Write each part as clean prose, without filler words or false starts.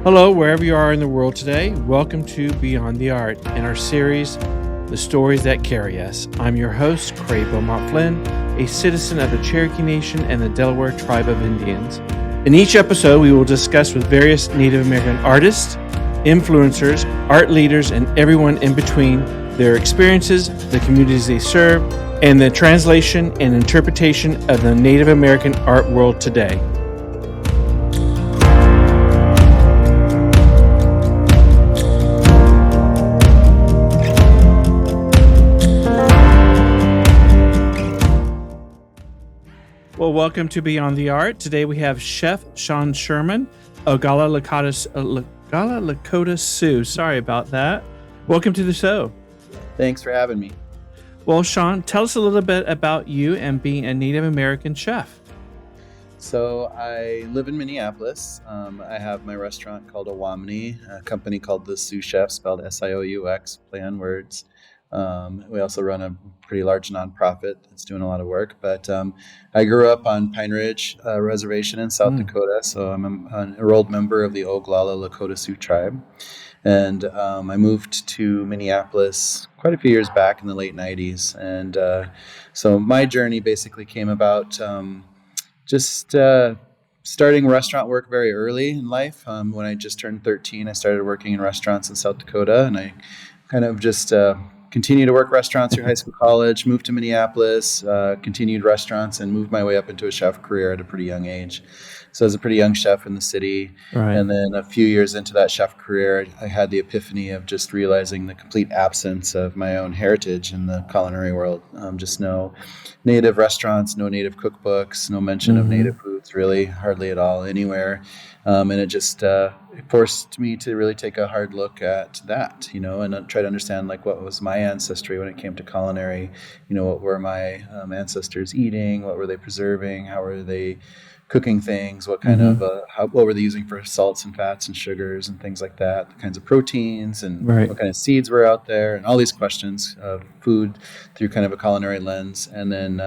Hello, wherever you are in the world today. Welcome to Beyond the Art and our series, The Stories That Carry Us. I'm your host, Craig Beaumont Flynn, a citizen of the Cherokee Nation and the Delaware Tribe of Indians. In each episode, we will discuss with various Native American artists, influencers, art leaders, and everyone in between their experiences, the communities they serve, and the translation and interpretation of the Native American art world today. Well, welcome to Beyond the Art. Today we have Chef Sean Sherman, Oglala Lakota Sioux. Sorry about that. Welcome to the show. Thanks for having me. Well, Sean, tell us a little bit about you and being a Native American chef. So I live in Minneapolis. I have my restaurant called Awamnee, a company called the Sioux Chef, spelled Sioux, play on words. We also run a pretty large nonprofit that's doing a lot of work. But I grew up on Pine Ridge Reservation in South Dakota, so I'm an enrolled member of the Oglala Lakota Sioux tribe. And I moved to Minneapolis quite a few years back in the late 90s. And so my journey basically came about starting restaurant work very early in life. When I just turned 13, I started working in restaurants in South Dakota, and I kind of just continued to work restaurants through high school, college, moved to Minneapolis, continued restaurants, and moved my way up into a chef career at a pretty young age. So I was a pretty young chef in the city. Right. And then a few years into that chef career, I had the epiphany of just realizing the complete absence of my own heritage in the culinary world. Just no native restaurants, no native cookbooks, no mention of native foods, really, hardly at all anywhere. And it just it forced me to really take a hard look at that, and try to understand what was my ancestry when it came to culinary. What were my ancestors eating? What were they preserving? How were they cooking things? What kind of what were they using for salts and fats and sugars and things like that? The kinds of proteins and what kind of seeds were out there, and all these questions of food through kind of a culinary lens. And then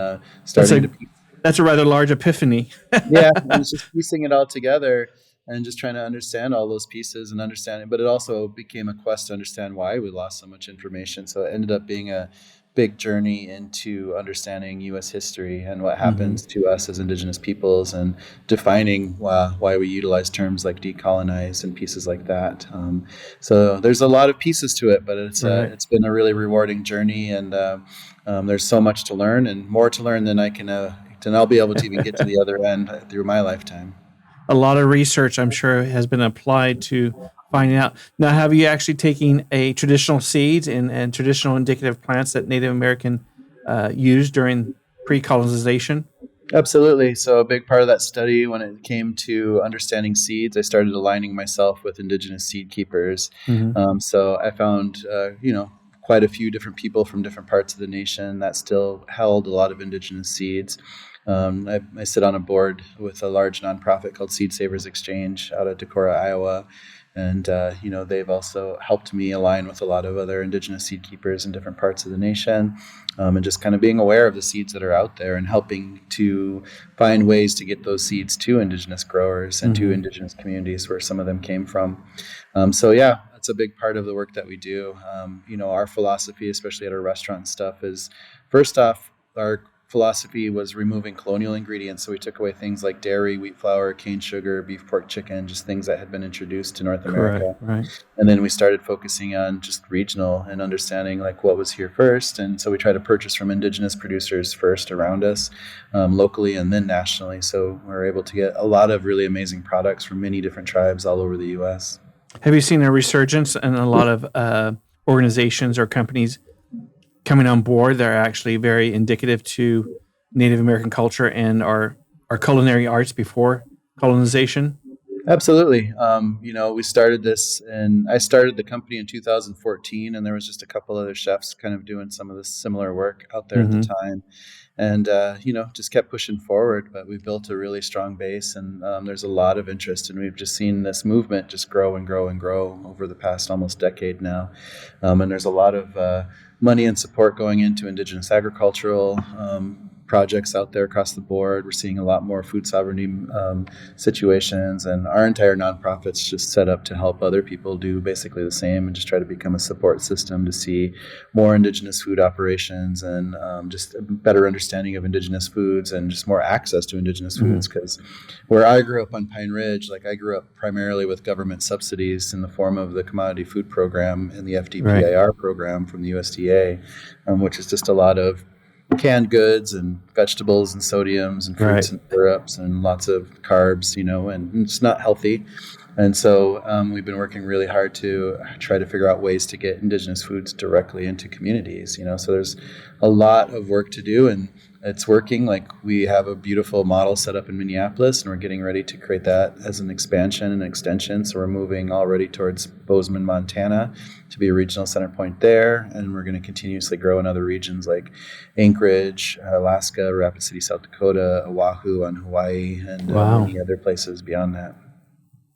that's a rather large epiphany. Yeah, I was just piecing it all together and just trying to understand all those pieces and understand it. But it also became a quest to understand why we lost so much information. So it ended up being a big journey into understanding U.S. history and what happens to us as Indigenous peoples, and defining why we utilize terms like decolonize and pieces like that. So there's a lot of pieces to it, but it's been a really rewarding journey, and there's so much to learn, and more to learn than I'll be able to even get to the other end through my lifetime. A lot of research, I'm sure, has been applied to finding out. Now, have you actually taken traditional seeds and traditional indicative plants that Native American used during pre-colonization? Absolutely. So a big part of that study, when it came to understanding seeds, I started aligning myself with Indigenous seed keepers. So I found, quite a few different people from different parts of the nation that still held a lot of Indigenous seeds. I sit on a board with a large nonprofit called Seed Savers Exchange out of Decorah, Iowa. And, they've also helped me align with a lot of other Indigenous seed keepers in different parts of the nation, and just kind of being aware of the seeds that are out there and helping to find ways to get those seeds to Indigenous growers and to Indigenous communities where some of them came from. That's a big part of the work that we do. Our philosophy, especially at our restaurant stuff, is first off, our philosophy was removing colonial ingredients. So we took away things like dairy, wheat flour, cane sugar, beef, pork, chicken, just things that had been introduced to North America. Right. And then we started focusing on just regional and understanding what was here first. And so we try to purchase from Indigenous producers first around us, locally and then nationally. So we're able to get a lot of really amazing products from many different tribes all over the U.S. Have you seen a resurgence in a lot of organizations or companies coming on board that are actually very indicative to Native American culture and our culinary arts before colonization? Absolutely. We started this, and I started the company in 2014, and there was just a couple other chefs kind of doing some of this similar work out there at the time. And, just kept pushing forward, but we've built a really strong base, and there's a lot of interest, and we've just seen this movement just grow and grow and grow over the past almost decade now. And there's a lot of money and support going into Indigenous agricultural projects out there across the board. We're seeing a lot more food sovereignty situations, and our entire nonprofit's just set up to help other people do basically the same and just try to become a support system to see more Indigenous food operations and just a better understanding of Indigenous foods and just more access to Indigenous foods. Because where I grew up on Pine Ridge, like I grew up primarily with government subsidies in the form of the Commodity Food Program and the FDPIR program from the USDA, which is just a lot of canned goods and vegetables and sodiums and fruits and syrups and lots of carbs, and it's not healthy. And so we've been working really hard to try to figure out ways to get Indigenous foods directly into communities, so there's a lot of work to do, and it's working. Like, we have a beautiful model set up in Minneapolis, and we're getting ready to create that as an expansion and extension. So we're moving already towards Bozeman, Montana to be a regional center point there. And we're going to continuously grow in other regions like Anchorage, Alaska, Rapid City, South Dakota, Oahu on Hawaii, and many other places beyond that.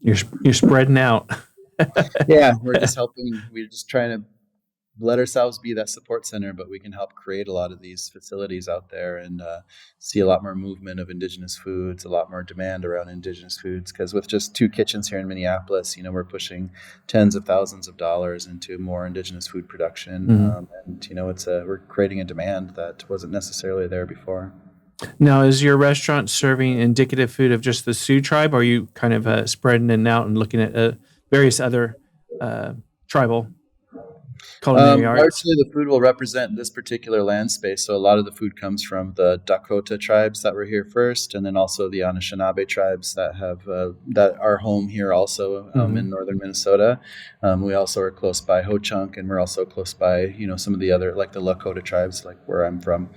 You're spreading out. Yeah, we're just helping. We're just trying to let ourselves be that support center, but we can help create a lot of these facilities out there and see a lot more movement of Indigenous foods, a lot more demand around Indigenous foods. Because with just 2 kitchens here in Minneapolis, we're pushing tens of thousands of dollars into more Indigenous food production, and we're creating a demand that wasn't necessarily there before. Now, is your restaurant serving indicative food of just the Sioux tribe, or are you kind of spreading it out and looking at various other tribal culinary arts? Largely, the food will represent this particular land space. So a lot of the food comes from the Dakota tribes that were here first, and then also the Anishinaabe tribes that have that are home here also in northern Minnesota. We also are close by Ho-Chunk, and we're also close by some of the other, like the Lakota tribes, like where I'm from,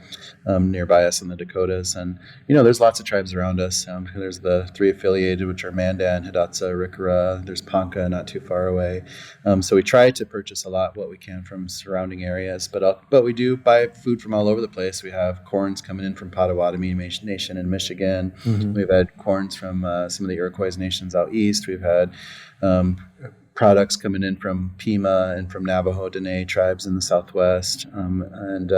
nearby us in the Dakotas. And there's lots of tribes around us. There's the 3 affiliated, which are Mandan, Hidatsa, Rikara. There's Ponca, not too far away. So we try to purchase a lot what we can from surrounding areas, but we do buy food from all over the place. We have corns coming in from Potawatomi Nation in Michigan. We've had corns from some of the Iroquois nations out east. We've had products coming in from Pima and from Navajo Dene tribes in the Southwest, and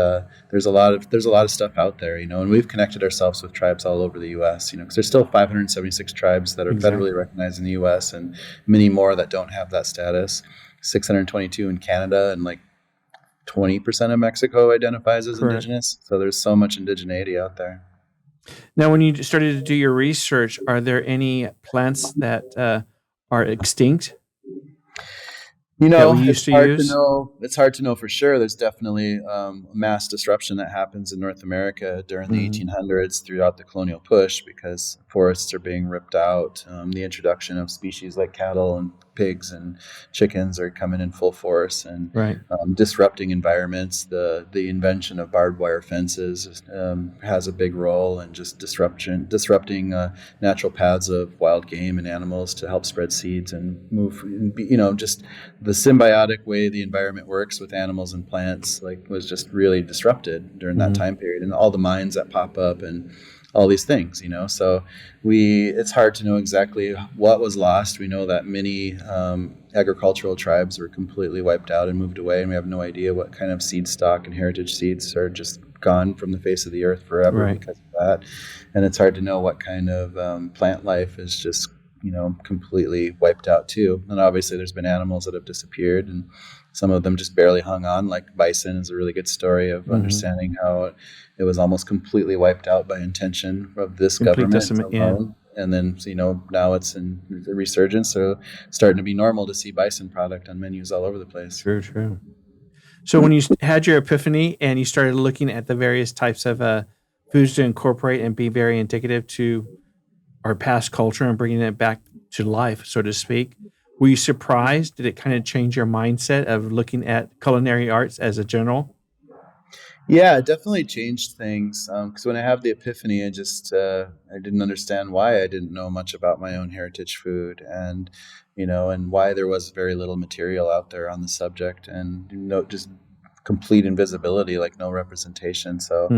there's a lot of stuff out there, and we've connected ourselves with tribes all over the U.S. Because there's still 576 tribes that are federally recognized in the U.S. and many more that don't have that status. 622 in Canada, and like 20% of Mexico identifies as Indigenous. So there's so much indigeneity out there. Now, when you started to do your research, are there any plants that are extinct? It's hard to know for sure. There's definitely mass disruption that happens in North America during the 1800s throughout the colonial push, because forests are being ripped out. The introduction of species like cattle and pigs and chickens are coming in full force and disrupting environments. The invention of barbed wire fences has a big role in just disrupting natural paths of wild game and animals to help spread seeds and move. Just the symbiotic way the environment works with animals and plants was just really disrupted during that time period, and all the mines that pop up and all these things, so it's hard to know exactly what was lost. We know that many agricultural tribes were completely wiped out and moved away, and we have no idea what kind of seed stock and heritage seeds are just gone from the face of the earth forever because of that. And it's hard to know what kind of plant life is just completely wiped out too. And obviously there's been animals that have disappeared, and some of them just barely hung on. Like bison is a really good story of understanding how it was almost completely wiped out by intention of this government alone. And then, now it's in the resurgence. So starting to be normal to see bison product on menus all over the place. True. So when you had your epiphany and you started looking at the various types of foods to incorporate and be very indicative to our past culture and bringing it back to life, so to speak, were you surprised? Did it kind of change your mindset of looking at culinary arts as a general? Yeah, it definitely changed things. Because when I have the epiphany, I didn't understand why I didn't know much about my own heritage food, and and why there was very little material out there on the subject, and just complete invisibility, like no representation. So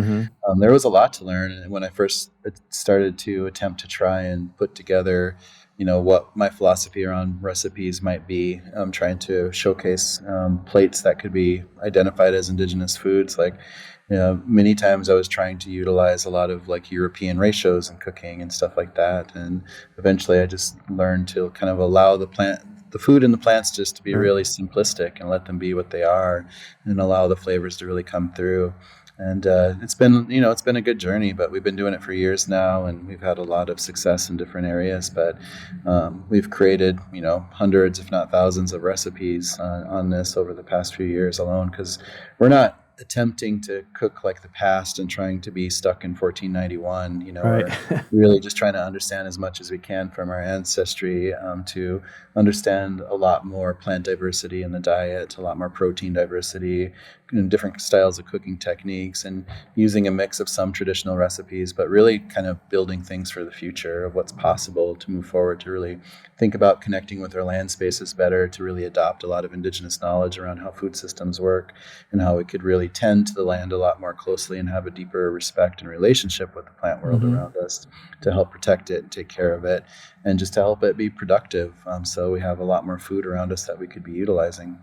there was a lot to learn. And when I first started to attempt to try and put together, what my philosophy around recipes might be, trying to showcase plates that could be identified as Indigenous foods. many times I was trying to utilize a lot of like European ratios in cooking and stuff like that. And eventually I just learned to kind of allow the food and the plants just to be really simplistic and let them be what they are and allow the flavors to really come through. And it's been a good journey, but we've been doing it for years now, and we've had a lot of success in different areas. But we've created, hundreds, if not thousands, of recipes on this over the past few years alone, because we're not attempting to cook like the past and trying to be stuck in 1491. Right. We're really just trying to understand as much as we can from our ancestry, to understand a lot more plant diversity in the diet, a lot more protein diversity, different styles of cooking techniques, and using a mix of some traditional recipes, but really kind of building things for the future of what's possible to move forward, to really think about connecting with our land spaces better, to really adopt a lot of Indigenous knowledge around how food systems work and how we could really tend to the land a lot more closely and have a deeper respect and relationship with the plant world around us, to help protect it and take care of it, and just to help it be productive. So we have a lot more food around us that we could be utilizing.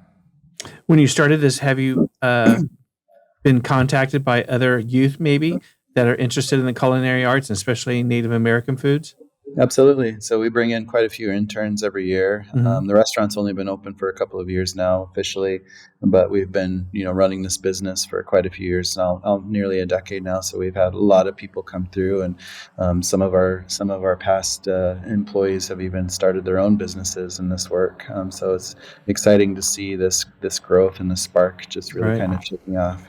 When you started this, have you been contacted by other youth maybe that are interested in the culinary arts, and especially Native American foods? Absolutely. So we bring in quite a few interns every year. The restaurant's only been open for a couple of years now officially, but we've been, running this business for quite a few years now, nearly a decade now. So we've had a lot of people come through, and some of our past employees have even started their own businesses in this work. So it's exciting to see this growth and the spark just really kind of taking off.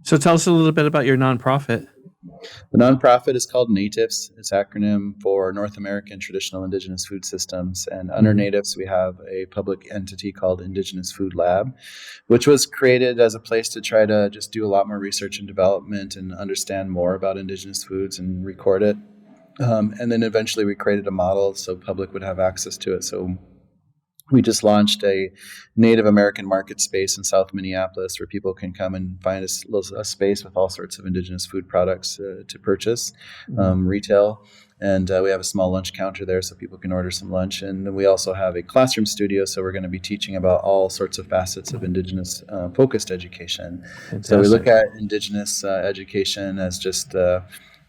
So tell us a little bit about your nonprofit. The nonprofit is called Natifs. It's acronym for North American Traditional Indigenous Food Systems. And under Natifs, we have a public entity called Indigenous Food Lab, which was created as a place to try to just do a lot more research and development and understand more about Indigenous foods and record it. And then eventually we created a model so public would have access to it. So we just launched a Native American market space in South Minneapolis where people can come and find a space with all sorts of Indigenous food products to purchase, retail. And we have a small lunch counter there so people can order some lunch. And then we also have a classroom studio. So we're going to be teaching about all sorts of facets of Indigenous focused education. Fantastic. So we look at Indigenous education as just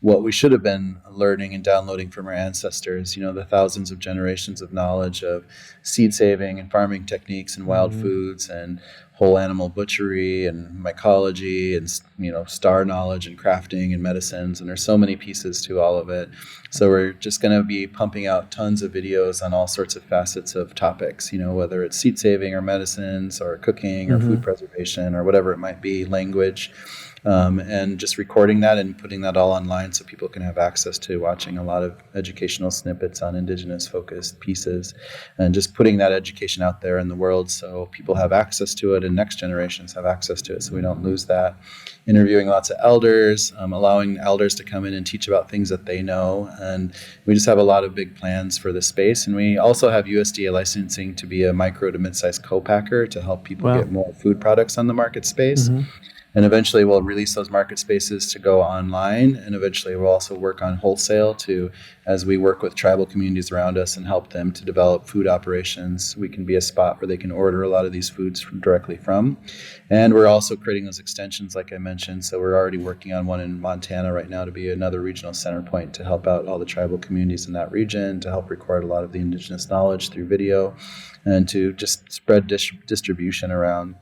what we should have been learning and downloading from our ancestors, the thousands of generations of knowledge of seed saving and farming techniques and wild foods and whole animal butchery and mycology and, star knowledge and crafting and medicines. And there's so many pieces to all of it. So we're just going to be pumping out tons of videos on all sorts of facets of topics, whether it's seed saving or medicines or cooking or food preservation or whatever it might be, language. And just recording that and putting that all online so people can have access to watching a lot of educational snippets on Indigenous focused pieces, and just putting that education out there in the world so people have access to it and next generations have access to it so we don't lose that. Interviewing lots of elders, allowing elders to come in and teach about things that they know. And we just have a lot of big plans for this space. And we also have USDA licensing to be a micro to mid-sized co-packer to help people get more food products on the market space. And eventually we'll release those market spaces to go online. And eventually we'll also work on wholesale as we work with tribal communities around us and help them to develop food operations. We can be a spot where they can order a lot of these foods directly from. And we're also creating those extensions, like I mentioned. So we're already working on one in Montana right now to be another regional center point to help out all the tribal communities in that region, to help record a lot of the Indigenous knowledge through video, and to just spread distribution around,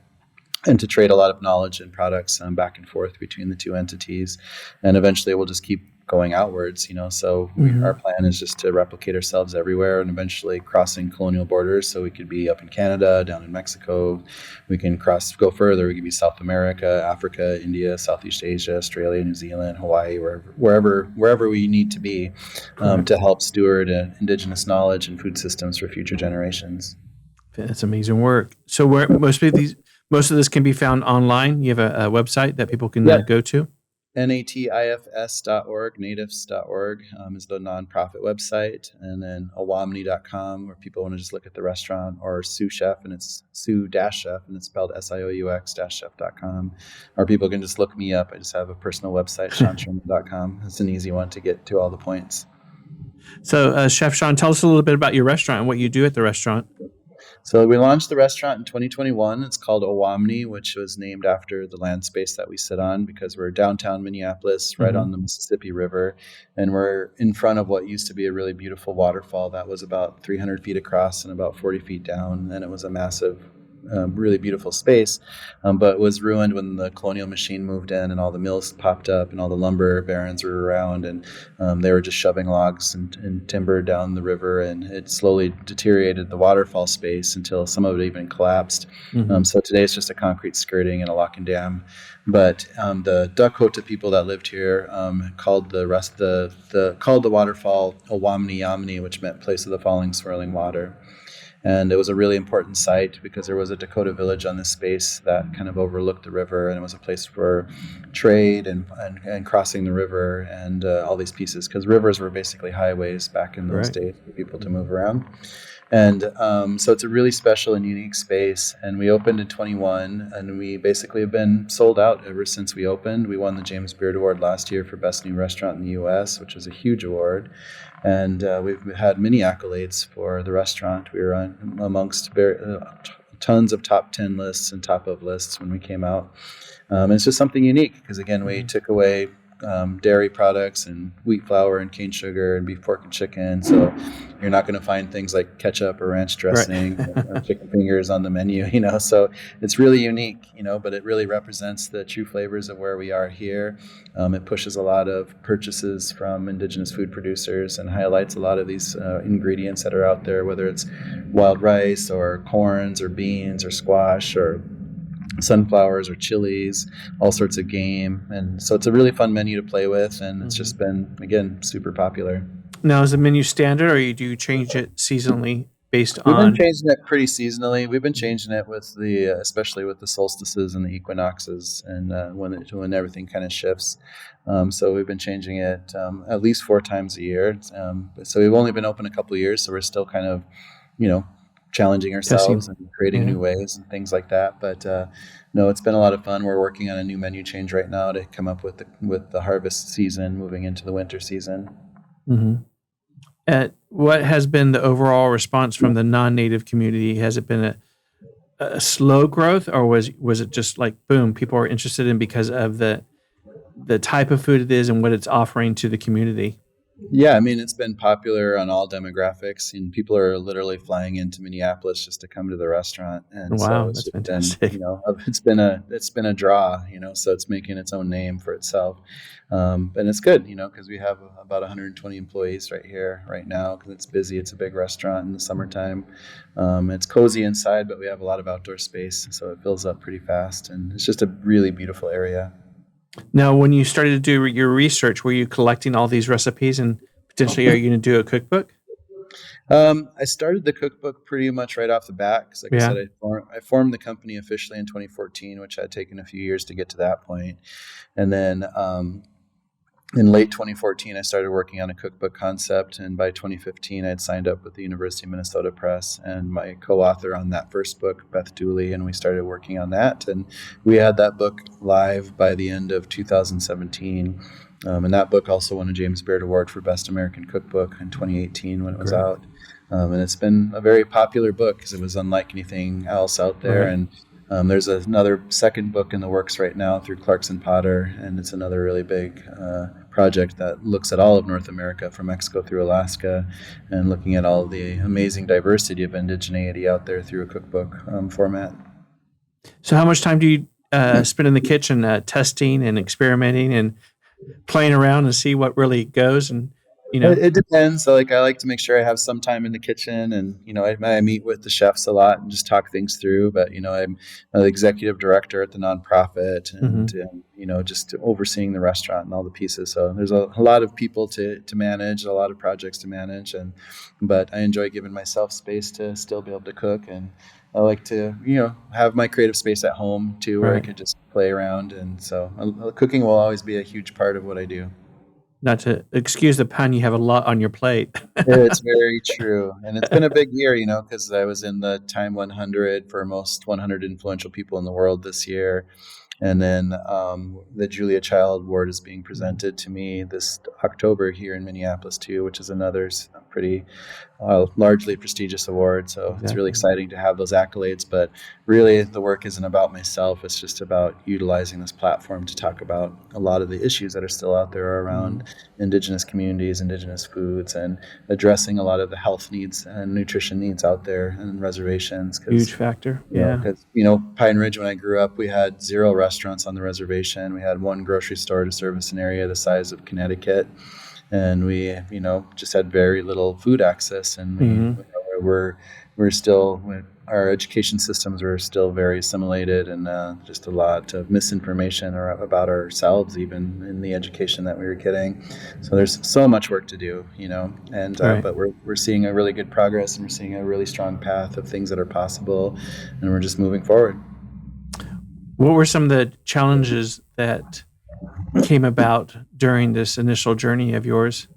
and to trade a lot of knowledge and products back and forth between the two entities. And eventually we'll just keep going outwards, So our plan is just to replicate ourselves everywhere and eventually crossing colonial borders. So we could be up in Canada, down in Mexico. We can go further. We could be South America, Africa, India, Southeast Asia, Australia, New Zealand, Hawaii, wherever we need to be to help steward Indigenous knowledge and food systems for future generations. That's amazing work. So where most of this can be found online. You have a website that people can go to? natifs.org, natifs.org is the nonprofit website. And then awamnee.com, where people want to just look at the restaurant, or Sioux Chef, and it's Sioux-Chef, and it's spelled SIOUX-chef.com. Or people can just look me up. I just have a personal website, SeanSherman.com. It's an easy one to get to all the points. So, Chef Sean, tell us a little bit about your restaurant and what you do at the restaurant. So we launched the restaurant in 2021. It's called Awamnee, which was named after the land space that we sit on because we're downtown Minneapolis, right on the Mississippi River. And we're in front of what used to be a really beautiful waterfall that was about 300 feet across and about 40 feet down. And it was a massive, really beautiful space, but was ruined when the colonial machine moved in and all the mills popped up and all the lumber barons were around, and they were just shoving logs and timber down the river, and it slowly deteriorated the waterfall space until some of it even collapsed. So today it's just a concrete skirting and a lock and dam. But the Dakota people that lived here called called the waterfall Awamnee Yamni, which meant place of the falling swirling water. And it was a really important site because there was a Dakota village on this space that kind of overlooked the river, and it was a place for trade and crossing the river and all these pieces, because rivers were basically highways back in those days for people to move around. And so it's a really special and unique space. And we opened in 21, and we basically have been sold out ever since we opened. We won the James Beard Award last year for Best New Restaurant in the U.S., which is a huge award. And we've had many accolades for the restaurant. We were amongst tons of top 10 lists and top of lists when we came out. And it's just something unique because, again, we took away dairy products and wheat flour and cane sugar and beef, pork, and chicken. So you're not going to find things like ketchup or ranch dressing or chicken fingers on the menu, So it's really unique, but it really represents the true flavors of where we are here. It pushes a lot of purchases from Indigenous food producers and highlights a lot of these ingredients that are out there, whether it's wild rice or corns or beans or squash or sunflowers or chilies, all sorts of game. And so it's a really fun menu to play with, and it's just been, again, super popular. Now, is the menu standard, or do you change it seasonally based We've on? been changing it pretty seasonally. We've been changing it with especially with the solstices and the equinoxes, and when everything kind of shifts. So we've been changing it at least 4 times a year. So we've only been open a couple of years, so we're still kind of, challenging ourselves and creating new ways and things like that. But no, it's been a lot of fun. We're working on a new menu change right now to come up with the harvest season moving into the winter season. What has been the overall response from the non-native community? Has it been a slow growth, or was it just like boom, people are interested in because of the type of food it is and what it's offering to the community? Yeah, I mean, it's been popular on all demographics, and people are literally flying into Minneapolis just to come to the restaurant. And Wow, so it's that's fantastic. it's been a draw, so it's making its own name for itself. And it's good, because we have about 120 employees right here right now, because it's busy. It's a big restaurant in the summertime. It's cozy inside, but we have a lot of outdoor space, so it fills up pretty fast, and it's just a really beautiful area. Now, when you started to do your research, were you collecting all these recipes, and potentially are you going to do a cookbook? I started the cookbook pretty much right off the bat because, like I said, I formed the company officially in 2014, which had taken a few years to get to that point. And then in late 2014, I started working on a cookbook concept, and by 2015, I had signed up with the University of Minnesota Press and my co-author on that first book, Beth Dooley, and we started working on that. And we had that book live by the end of 2017. And that book also won a James Beard Award for Best American Cookbook in 2018 when it was out. And it's been a very popular book because it was unlike anything else out there. And there's another second book in the works right now through Clarkson Potter, and it's another really big project that looks at all of North America from Mexico through Alaska, and looking at all the amazing diversity of indigeneity out there through a cookbook format. So how much time do you spend in the kitchen testing and experimenting and playing around and see what really goes? And it depends. So, I like to make sure I have some time in the kitchen, and I meet with the chefs a lot and just talk things through. But I'm the executive director at the nonprofit, and just overseeing the restaurant and all the pieces. So there's a lot of people to manage, a lot of projects to manage, but I enjoy giving myself space to still be able to cook, and I like to have my creative space at home too, where I could just play around. And so cooking will always be a huge part of what I do. Not to excuse the pun, you have a lot on your plate. It's very true. And it's been a big year, because I was in the Time 100 for most 100 influential people in the world this year. And then the Julia Child Award is being presented to me this October here in Minneapolis too, which is another pretty largely prestigious award. So it's really Exactly. exciting to have those accolades. But really, the work isn't about myself. It's just about utilizing this platform to talk about a lot of the issues that are still out there around Indigenous communities, Indigenous foods, and addressing a lot of the health needs and nutrition needs out there in reservations. Huge factor. Because, Pine Ridge, when I grew up, we had 0 restaurants on the reservation. We had 1 grocery store to service an area the size of Connecticut. And we, just had very little food access. And we're still, our education systems were still very assimilated, and just a lot of misinformation about ourselves, even in the education that we were getting. So there's so much work to do, and but we're seeing a really good progress, and we're seeing a really strong path of things that are possible, and we're just moving forward. What were some of the challenges that came about during this initial journey of yours?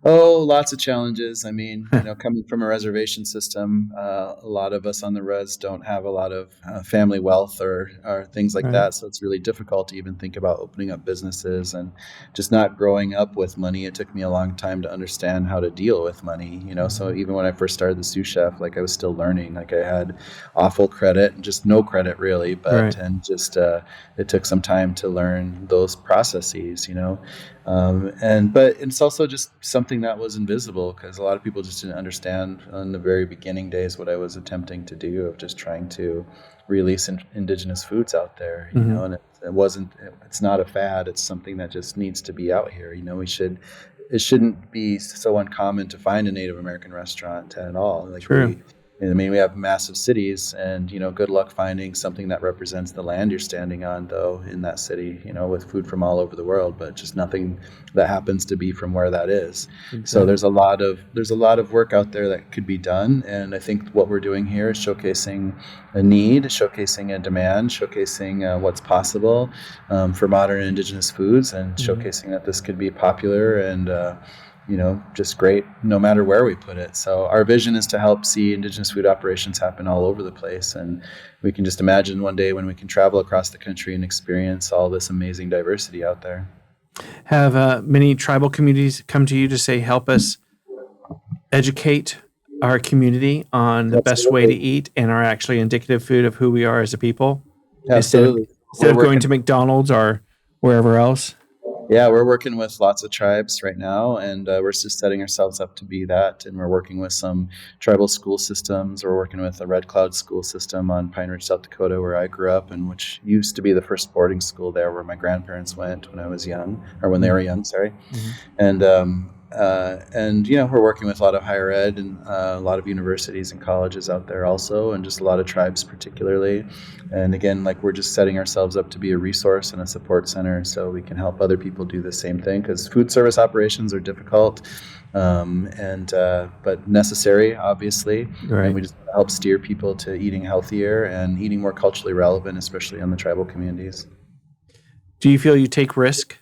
Oh, lots of challenges. I mean, coming from a reservation system, a lot of us on the res don't have a lot of family wealth or things like that. So it's really difficult to even think about opening up businesses, and just not growing up with money. It took me a long time to understand how to deal with money, So even when I first started the sous chef, I was still learning. I had awful credit and just no credit really, and just it took some time to learn those processes, but it's also just something that was invisible, because a lot of people just didn't understand in the very beginning days what I was attempting to do, of just trying to release Indigenous foods out there, and it's not a fad. It's something that just needs to be out here. It shouldn't be so uncommon to find a Native American restaurant at all. True. We have massive cities, and good luck finding something that represents the land you're standing on, though, in that city, with food from all over the world, but just nothing that happens to be from where that is. Exactly. So there's a lot of work out there that could be done, and I think what we're doing here is showcasing a need, showcasing a demand, showcasing what's possible for modern Indigenous foods, and showcasing that this could be popular and just great no matter where we put it. So our vision is to help see Indigenous food operations happen all over the place. And we can just imagine one day when we can travel across the country and experience all this amazing diversity out there. Have many tribal communities come to you to say, help us educate our community on the best way to eat and are actually indicative food of who we are as a people? Absolutely. Instead of going to McDonald's or wherever else? Yeah, we're working with lots of tribes right now, and we're just setting ourselves up to be that. And we're working with some tribal school systems. We're working with the Red Cloud school system on Pine Ridge, South Dakota, where I grew up, and which used to be the first boarding school there, where my grandparents went when I was young, or when they were young, sorry. And we're working with a lot of higher ed and a lot of universities and colleges out there also, and just a lot of tribes particularly. And again, we're just setting ourselves up to be a resource and a support center, so we can help other people do the same thing, because food service operations are difficult, but necessary, obviously. Right. And we just help steer people to eating healthier and eating more culturally relevant, especially on the tribal communities. Do you feel you take risk?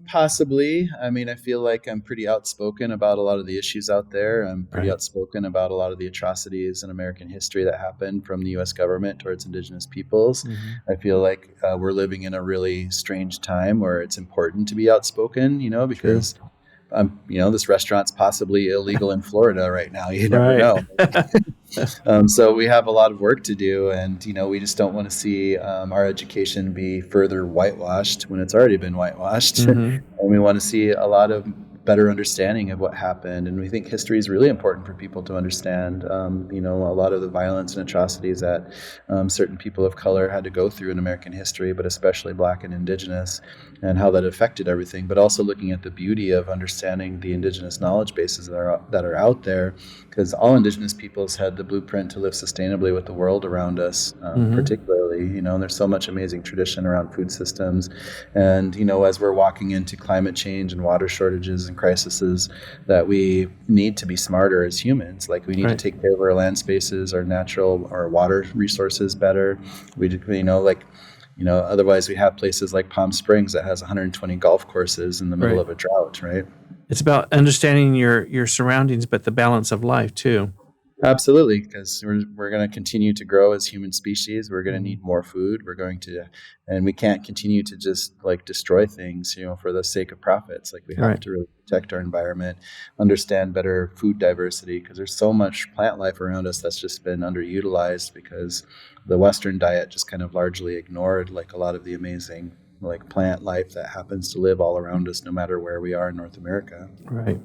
Possibly. I feel like I'm pretty outspoken about a lot of the issues out there. I'm pretty outspoken about a lot of the atrocities in American history that happened from the U.S. government towards Indigenous peoples. I feel like we're living in a really strange time where it's important to be outspoken, because this restaurant's possibly illegal in Florida right now. You never know. So we have a lot of work to do, and we just don't want to see our education be further whitewashed when it's already been whitewashed. And we want to see a lot of better understanding of what happened, and we think history is really important for people to understand. A lot of the violence and atrocities that certain people of color had to go through in American history, but especially Black and Indigenous, and how that affected everything. But also looking at the beauty of understanding the Indigenous knowledge bases that are out there, because all Indigenous peoples had the blueprint to live sustainably with the world around us, particularly. There's so much amazing tradition around food systems, and as we're walking into climate change and water shortages and crises, that we need to be smarter as humans. We need to take care of our land spaces, our natural, our water resources better. Otherwise we have places like Palm Springs that has 120 golf courses in the middle of a drought, right? It's about understanding your surroundings, but the balance of life too. Absolutely, because we're going to continue to grow as human species. We're going to need more food. And we can't continue to just like destroy things, for the sake of profits. Like we have Right. to really protect our environment, understand better food diversity, because there's so much plant life around us that's just been underutilized because the Western diet just kind of largely ignored like a lot of the amazing like plant life that happens to live all around us, no matter where we are in North America. Right.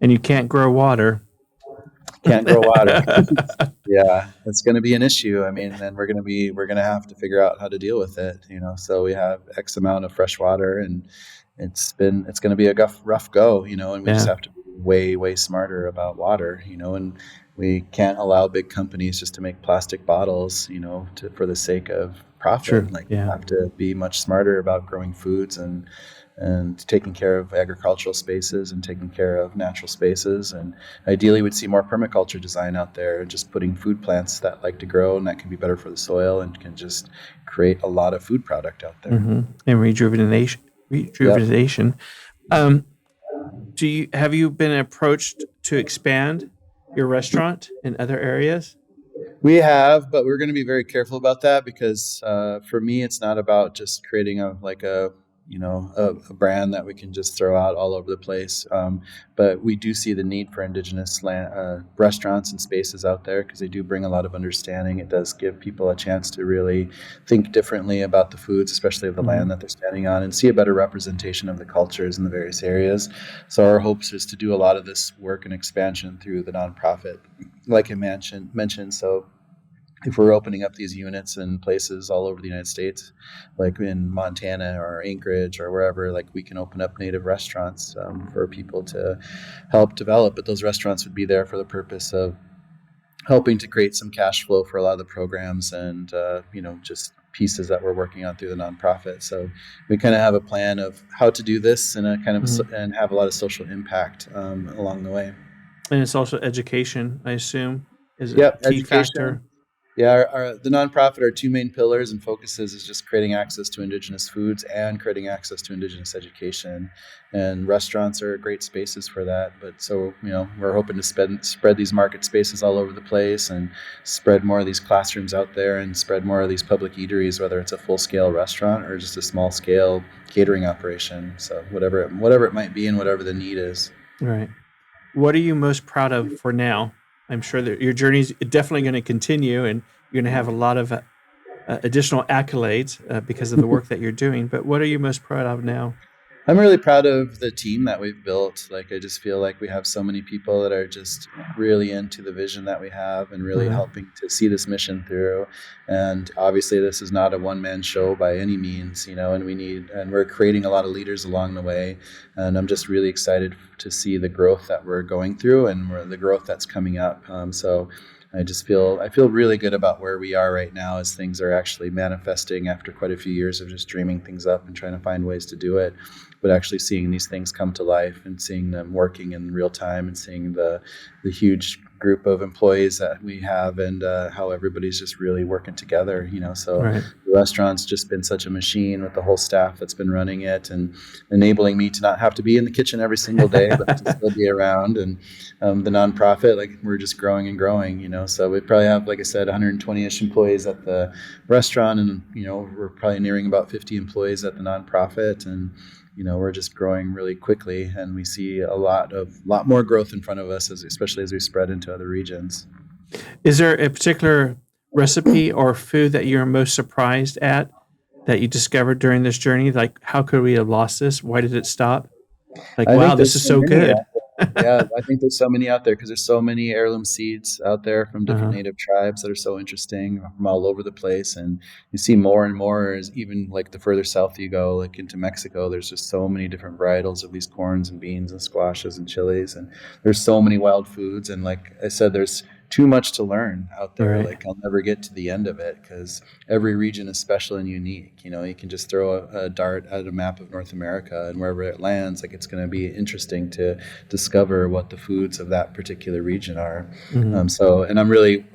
And you can't grow water. Can't grow water. Yeah, it's going to be an issue. I mean, then we're going to have to figure out how to deal with it, So we have X amount of fresh water, and it's going to be a rough go, and we just Yeah. have to be way, way smarter about water, and we can't allow big companies just to make plastic bottles, for the sake of profit. True. Like Yeah. we have to be much smarter about growing foods and taking care of agricultural spaces and taking care of natural spaces. And ideally we'd see more permaculture design out there, and just putting food plants that like to grow and that can be better for the soil and can just create a lot of food product out there. And rejuvenation. Yep. Have you been approached to expand your restaurant in other areas? We have, but we're going to be very careful about that because for me, it's not about just creating a brand that we can just throw out all over the place. But we do see the need for Indigenous restaurants and spaces out there because they do bring a lot of understanding. It does give people a chance to really think differently about the foods, especially of the land that they're standing on, and see a better representation of the cultures in the various areas. So our hopes is to do a lot of this work and expansion through the nonprofit, like I mentioned. So if we're opening up these units in places all over the United States, like in Montana or Anchorage or wherever, like we can open up native restaurants for people to help develop. But those restaurants would be there for the purpose of helping to create some cash flow for a lot of the programs and, just pieces that we're working on through the nonprofit. So we kind of have a plan of how to do this and and have a lot of social impact along the way. And it's also education, I assume, is a Yep, key education. factor. Yeah, the nonprofit, our two main pillars and focuses is just creating access to Indigenous foods and creating access to Indigenous education. And restaurants are great spaces for that. But so, we're hoping to spread these market spaces all over the place and spread more of these classrooms out there and spread more of these public eateries, whether it's a full-scale restaurant or just a small-scale catering operation. So whatever it might be and whatever the need is. Right. What are you most proud of for now? I'm sure that your journey is definitely going to continue, and you're going to have a lot of additional accolades because of the work that you're doing. But what are you most proud of now? I'm really proud of the team that we've built. Like, I just feel like we have so many people that are just really into the vision that we have and really helping to see this mission through. And obviously this is not a one-man show by any means, and we're creating a lot of leaders along the way. And I'm just really excited to see the growth that we're going through and the growth that's coming up. So I feel really good about where we are right now as things are actually manifesting after quite a few years of just dreaming things up and trying to find ways to do it, but actually seeing these things come to life and seeing them working in real time and seeing the huge group of employees that we have and how everybody's just really working together, So the restaurant's just been such a machine with the whole staff that's been running it and enabling me to not have to be in the kitchen every single day, but to still be around. And the nonprofit, like we're just growing and growing, So we probably have, like I said, 120-ish employees at the restaurant, and we're probably nearing about 50 employees at the nonprofit, and we're just growing really quickly, and we see a lot more growth in front of us, especially as we spread into other regions. Is there a particular recipe or food that you're most surprised at that you discovered during this journey? Like, how could we have lost this? Why did it stop? Like, wow, this is so good. Yeah, I think there's so many out there because there's so many heirloom seeds out there from different native tribes that are so interesting from all over the place. And you see more and more as even like the further south you go, like into Mexico, there's just so many different varietals of these corns and beans and squashes and chilies. And there's so many wild foods. And like I said, there's too much to learn out there. Right. Like I'll never get to the end of it because every region is special and unique. You can just throw a dart at a map of North America, and wherever it lands, like it's going to be interesting to discover what the foods of that particular region are. And I'm really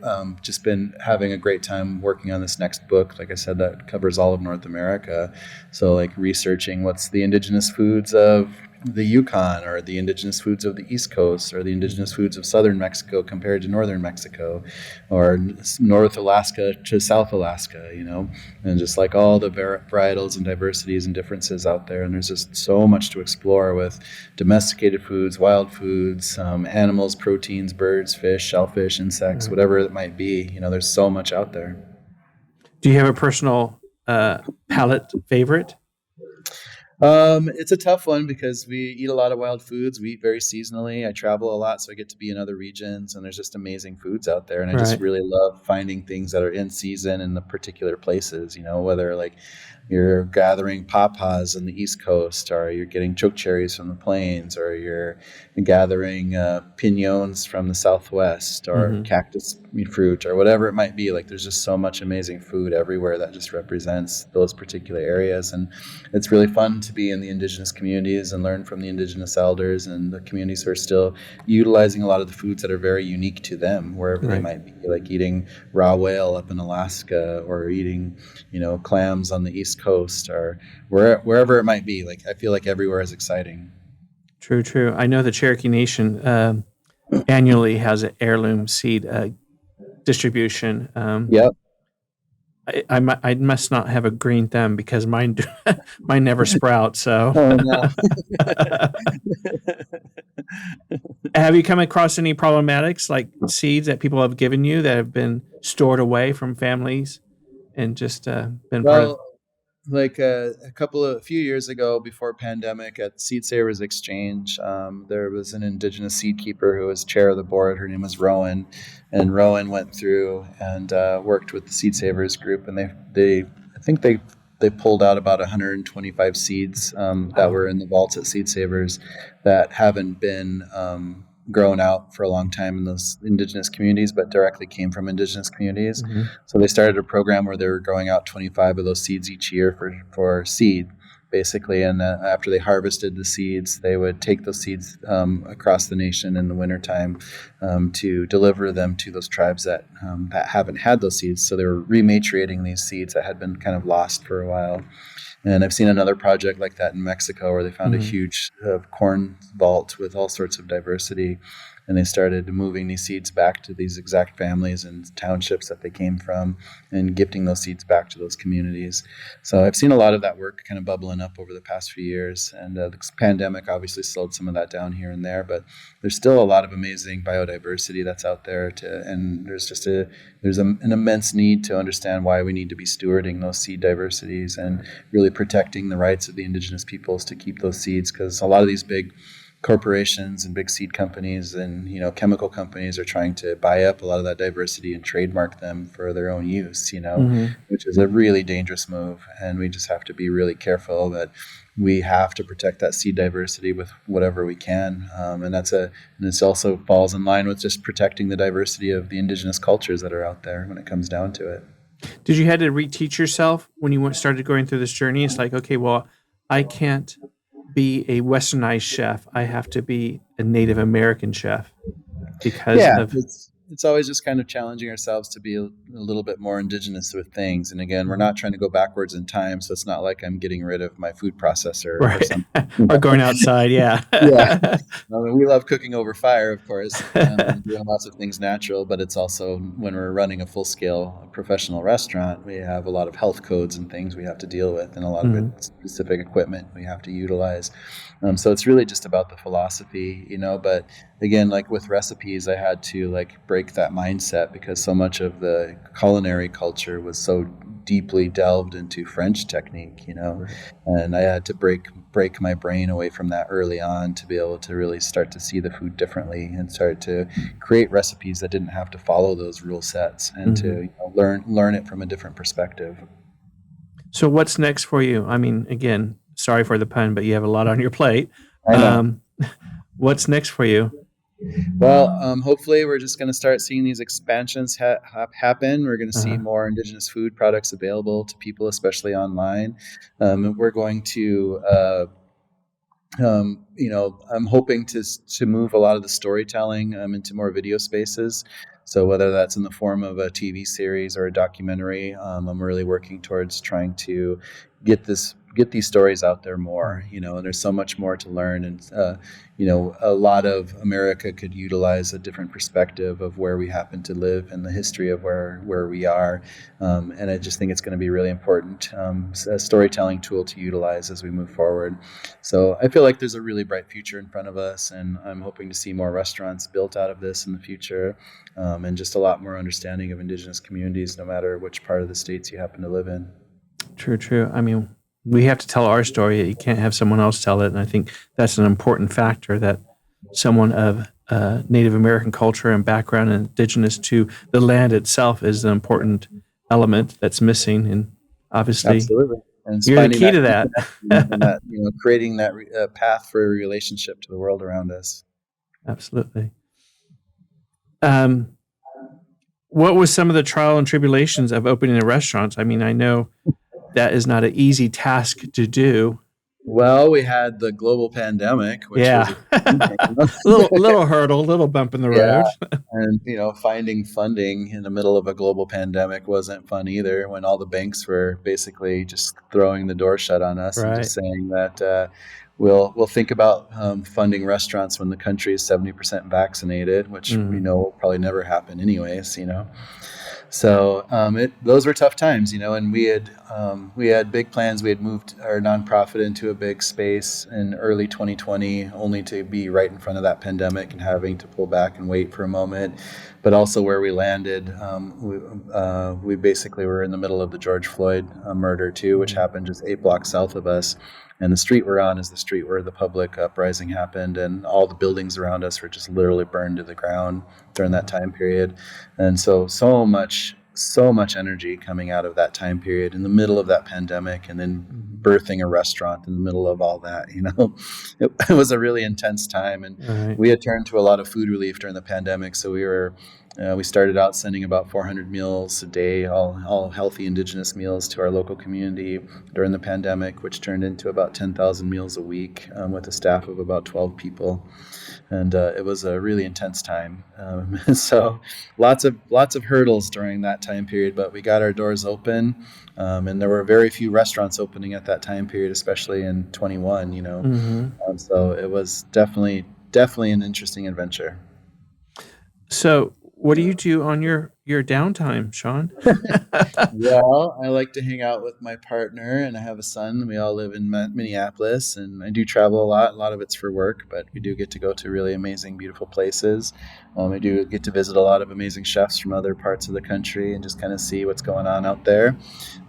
just been having a great time working on this next book. Like I said, that covers all of North America. So like researching what's the indigenous foods of the Yukon, or the indigenous foods of the East Coast, or the indigenous foods of southern Mexico compared to northern Mexico, or North Alaska to South Alaska, and just like all the varietals and diversities and differences out there. And there's just so much to explore with domesticated foods, wild foods, animals, proteins, birds, fish, shellfish, insects, whatever it might be. There's so much out there. Do you have a personal palate favorite? It's a tough one because we eat a lot of wild foods. We eat very seasonally. I travel a lot, so I get to be in other regions, and there's just amazing foods out there. And I just really love finding things that are in season in the particular places, whether like you're gathering pawpaws on the East Coast, or you're getting choke cherries from the plains, or you're gathering piñons from the Southwest, or cactus fruit, or whatever it might be. Like, there's just so much amazing food everywhere that just represents those particular areas. And it's really fun to be in the Indigenous communities and learn from the Indigenous elders and the communities who are still utilizing a lot of the foods that are very unique to them, wherever they might be, like eating raw whale up in Alaska, or eating, clams on the East Coast, or wherever it might be. Like, I feel like everywhere is exciting. True. I know the Cherokee Nation annually has an heirloom seed distribution. Yep. I must not have a green thumb because mine never sprout. So, oh, no. Have you come across any problematics, like seeds that people have given you that have been stored away from families and just been part of? Like a few years ago, before pandemic, at Seed Savers Exchange, there was an Indigenous seed keeper who was chair of the board. Her name was Rowan, and Rowan went through and worked with the Seed Savers group, and I think they pulled out about 125 seeds that were in the vaults at Seed Savers that haven't been grown out for a long time in those Indigenous communities, but directly came from Indigenous communities. So they started a program where they were growing out 25 of those seeds each year for seed, basically. And after they harvested the seeds, they would take those seeds across the nation in the wintertime to deliver them to those tribes that haven't had those seeds. So they were rematriating these seeds that had been kind of lost for a while. And I've seen another project like that in Mexico, where they found a huge corn vault with all sorts of diversity. And they started moving these seeds back to these exact families and townships that they came from, and gifting those seeds back to those communities. So I've seen a lot of that work kind of bubbling up over the past few years. And the pandemic obviously slowed some of that down here and there, but there's still a lot of amazing biodiversity that's out there. And there's an immense need to understand why we need to be stewarding those seed diversities and really protecting the rights of the Indigenous peoples to keep those seeds, because a lot of these big corporations and big seed companies and chemical companies are trying to buy up a lot of that diversity and trademark them for their own use, which is a really dangerous move. And we just have to be really careful that we have to protect that seed diversity with whatever we can. And this also falls in line with just protecting the diversity of the Indigenous cultures that are out there when it comes down to it. Did you had to reteach yourself when you started going through this journey? It's like, okay, well, I can't be a westernized chef. I have to be a Native American chef because it's always just kind of challenging ourselves to be a little bit more indigenous with things. And again, we're not trying to go backwards in time, so it's not like I'm getting rid of my food processor or something. Or going outside, yeah. We love cooking over fire, of course, and doing lots of things natural, but it's also, when we're running a full-scale professional restaurant, we have a lot of health codes and things we have to deal with, and a lot of specific equipment we have to utilize. So it's really just about the philosophy, but again, like with recipes, I had to break that mindset, because so much of the culinary culture was so deeply delved into French technique, and I had to break my brain away from that early on to be able to really start to see the food differently and start to create recipes that didn't have to follow those rule sets, and to learn it from a different perspective. So what's next for you? I mean, again, sorry for the pun, but you have a lot on your plate. I know. What's next for you? Well, hopefully we're just going to start seeing these expansions happen. We're going to see more Indigenous food products available to people, especially online. We're going to, I'm hoping to move a lot of the storytelling into more video spaces. So whether that's in the form of a TV series or a documentary, I'm really working towards trying to get these stories out there more, and there's so much more to learn. And a lot of America could utilize a different perspective of where we happen to live and the history of where we are. And I just think it's going to be really important, a storytelling tool to utilize as we move forward. So I feel like there's a really bright future in front of us, and I'm hoping to see more restaurants built out of this in the future, and just a lot more understanding of Indigenous communities, no matter which part of the states you happen to live in. True. I mean, we have to tell our story. You can't have someone else tell it. And I think that's an important factor, that someone of Native American culture and background and indigenous to the land itself is an important element that's missing. And obviously, absolutely, and you're the key to that. And that, creating that path for a relationship to the world around us. Absolutely. What was some of the trial and tribulations of opening a restaurant? I mean, I know that is not an easy task to do. Well, we had the global pandemic, which was a little hurdle, little bump in the road. And finding funding in the middle of a global pandemic wasn't fun either, when all the banks were basically just throwing the door shut on us, and just saying that we'll think about funding restaurants when the country is 70% vaccinated, which we know will probably never happen anyways. So those were tough times, and we had big plans. We had moved our nonprofit into a big space in early 2020, only to be right in front of that pandemic and having to pull back and wait for a moment. But also where we landed, we basically were in the middle of the George Floyd murder too, which happened just 8 blocks south of us. And the street we're on is the street where the public uprising happened, and all the buildings around us were just literally burned to the ground during that time period. And so much energy coming out of that time period in the middle of that pandemic, and then birthing a restaurant in the middle of all that. It was a really intense time, and we had turned to a lot of food relief during the pandemic. So we started out sending about 400 meals a day, all healthy Indigenous meals, to our local community during the pandemic, which turned into about 10,000 meals a week, with a staff of about 12 people. And it was a really intense time. So lots of hurdles during that time period, but we got our doors open, and there were very few restaurants opening at that time period, especially in 21. So it was definitely an interesting adventure. So what do you do on your downtime, Sean? Well, I like to hang out with my partner, and I have a son. We all live in Minneapolis, and I do travel a lot. A lot of it's for work, but we do get to go to really amazing, beautiful places. I do get to visit a lot of amazing chefs from other parts of the country and just kind of see what's going on out there.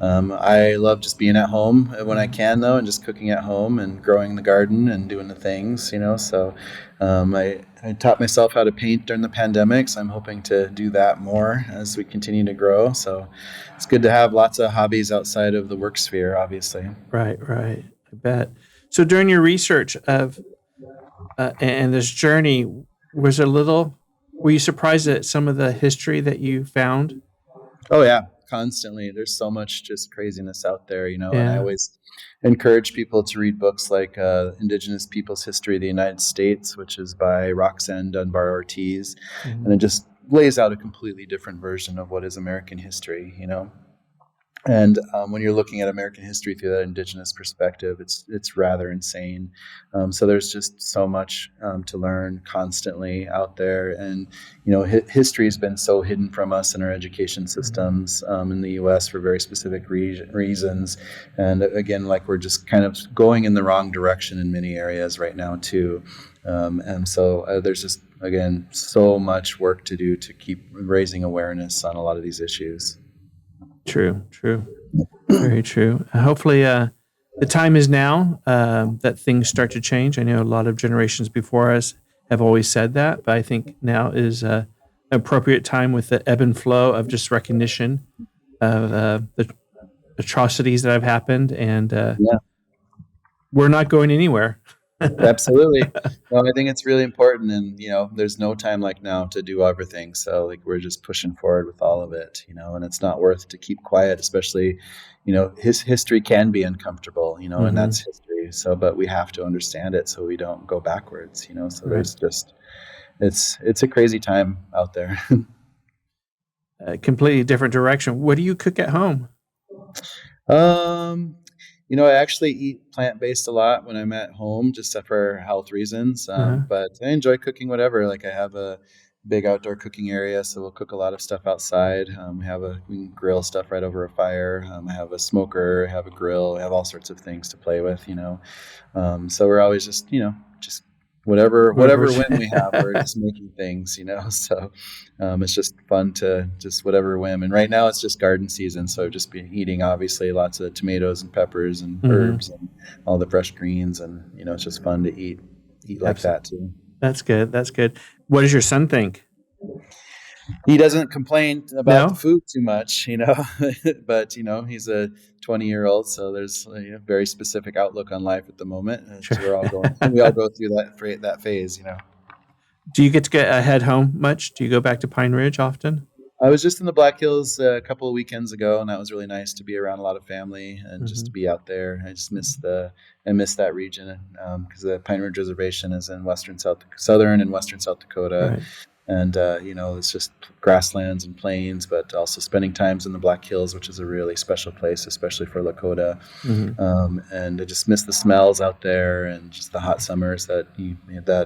I love just being at home when I can, though, and just cooking at home and growing the garden and doing the things, So I taught myself how to paint during the pandemic, so I'm hoping to do that more as we continue to grow. So it's good to have lots of hobbies outside of the work sphere, obviously. Right. I bet. So during your research of and this journey, were you surprised at some of the history that you found? Oh, yeah, constantly. There's so much just craziness out there, and I always encourage people to read books like Indigenous Peoples' History of the United States, which is by Roxanne Dunbar Ortiz. And it just lays out a completely different version of what is American history, And when you're looking at American history through that Indigenous perspective, it's rather insane. So there's just so much to learn constantly out there. And, history has been so hidden from us in our education systems in the U.S. for very specific reasons. And again, like we're just kind of going in the wrong direction in many areas right now, too. And so there's just, again, so much work to do to keep raising awareness on a lot of these issues. True. Very true. Hopefully, the time is now that things start to change. I know a lot of generations before us have always said that, but I think now is an appropriate time with the ebb and flow of just recognition of the atrocities that have happened, and we're not going anywhere. Absolutely. Well, I think it's really important, and there's no time like now to do everything. So like we're just pushing forward with all of it, and it's not worth to keep quiet, especially, his history can be uncomfortable, and that's history. So, but we have to understand it so we don't go backwards, So there's just it's a crazy time out there. A completely different direction. What do you cook at home? I actually eat plant-based a lot when I'm at home, just for health reasons. But I enjoy cooking whatever. Like I have a big outdoor cooking area, so we'll cook a lot of stuff outside. We can grill stuff right over a fire. I have a smoker, I have a grill, I have all sorts of things to play with. So we're always just whatever whim we have, we're just making things. So it's just fun to just whatever whim. And right now it's just garden season, so just be eating obviously lots of tomatoes and peppers and herbs and all the fresh greens, and it's just fun to eat like that too. That's good. What does your son think? He doesn't complain about the food too much, but he's a 20-year-old, so there's a very specific outlook on life at the moment. Sure. We all go through that phase. Do you get to head home much? Do you go back to Pine Ridge often? I was just in the Black Hills a couple of weekends ago, and that was really nice to be around a lot of family and just to be out there. I just miss that region because the Pine Ridge Reservation is in southern and western South Dakota. Right. And, it's just grasslands and plains, but also spending times in the Black Hills, which is a really special place, especially for Lakota. And I just miss the smells out there and just the hot summers that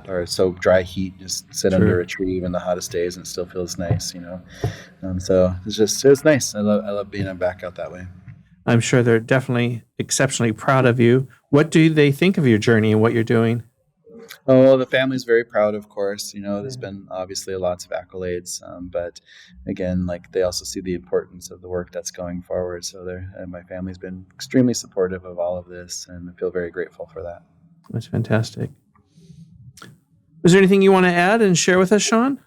are so dry heat. Just sit under a tree even the hottest days and it still feels nice, So it was nice. I love being back out that way. I'm sure they're definitely exceptionally proud of you. What do they think of your journey and what you're doing? Oh, the family's very proud, of course. There's been obviously lots of accolades, but again, they also see the importance of the work that's going forward. So my family's been extremely supportive of all of this, and I feel very grateful for that. That's fantastic. Is there anything you want to add and share with us, Sean?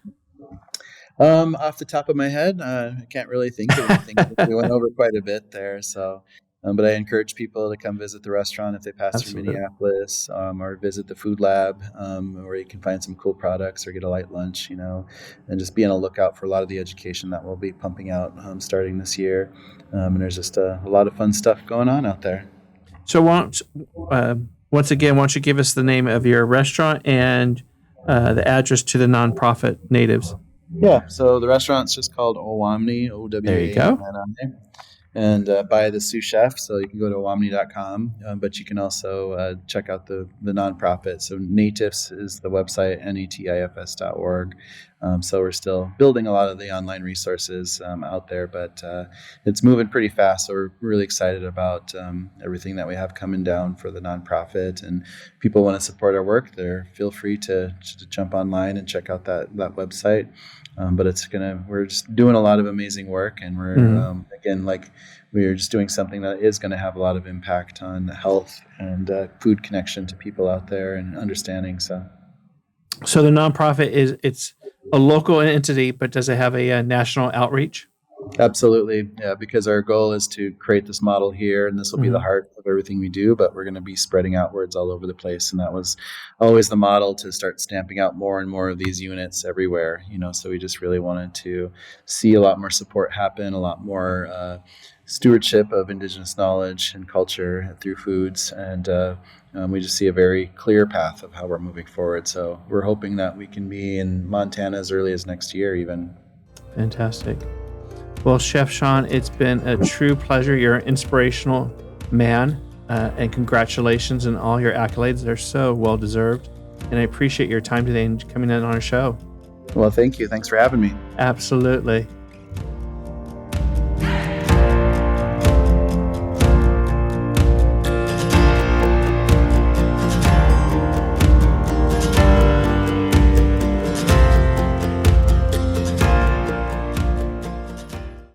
Off the top of my head, I can't really think of anything. We went over quite a bit there, so. But I encourage people to come visit the restaurant if they pass through Minneapolis, or visit the food lab, where you can find some cool products or get a light lunch, and just be on a lookout for a lot of the education that we'll be pumping out starting this year. And there's just a lot of fun stuff going on out there. So once again, why don't you give us the name of your restaurant and the address to the nonprofit Natives? Yeah, so the restaurant's just called Awamnee, O-W-A. There you go. And by the Sioux Chef, so you can go to awamnee.com, but you can also check out the nonprofit. So Natifs is the website, natifs.org. So we're still building a lot of the online resources out there, but it's moving pretty fast. So we're really excited about everything that we have coming down for the nonprofit. And if people want to support our work, feel free to jump online and check out that website. But we're just doing a lot of amazing work, and we're we're just doing something that is going to have a lot of impact on health and food connection to people out there and understanding. So the nonprofit it's a local entity, but does it have a national outreach? Absolutely. Yeah, because our goal is to create this model here, and this will be the heart of everything we do, but we're going to be spreading outwards all over the place. And that was always the model, to start stamping out more and more of these units everywhere, so we just really wanted to see a lot more support happen, a lot more stewardship of Indigenous knowledge and culture through foods. And we just see a very clear path of how we're moving forward. So we're hoping that we can be in Montana as early as next year even. Fantastic. Well, Chef Sean, it's been a true pleasure. You're an inspirational man, and congratulations on all your accolades. They're so well-deserved, and I appreciate your time today and coming in on our show. Well, thank you. Thanks for having me. Absolutely.